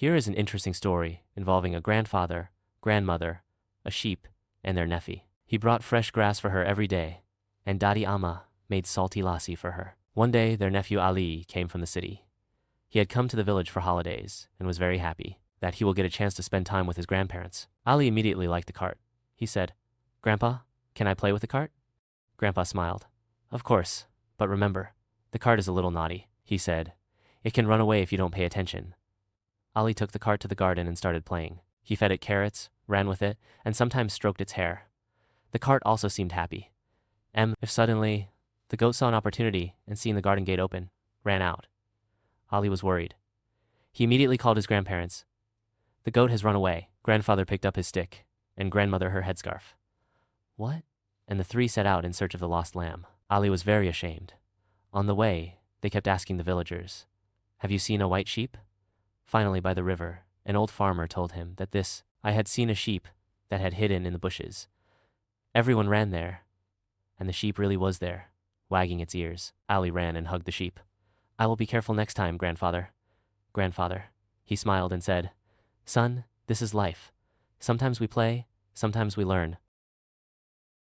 Here is an interesting story involving a grandfather, grandmother, a sheep, and their nefew. He brought fresh grass for her every day, and Dadi Amma made salty lassi for her. One day, their nephew Ali came from the city. He had come to the village for holidays and was very happy that he will get a chance to spend time with his grandparents. Ali immediately liked the cart. He said, "Grandpa, can I play with the cart?" Grandpa smiled. "Of course, but remember, the cart is a little naughty," he said. "It can run away if you don't pay attention." Ali took the cart to the garden and started playing. He fed it carrots, ran with it, and sometimes stroked its hair. The cart also seemed happy. If suddenly, the goat saw an opportunity and seeing the garden gate open, ran out. Ali was worried. He immediately called his grandparents. "The goat has run away." Grandfather picked up his stick, and grandmother her headscarf. "What?" And the three set out in search of the lost lamb. Ali was very ashamed. On the way, they kept asking the villagers, "Have you seen a white sheep?" Finally, by the river, an old farmer told him that I had seen a sheep that had hidden in the bushes. Everyone ran there, and the sheep really was there, wagging its ears. Ali ran and hugged the sheep. "I will be careful next time, grandfather." "Grandfather," he smiled and said, "Son, this is life. Sometimes we play, sometimes we learn,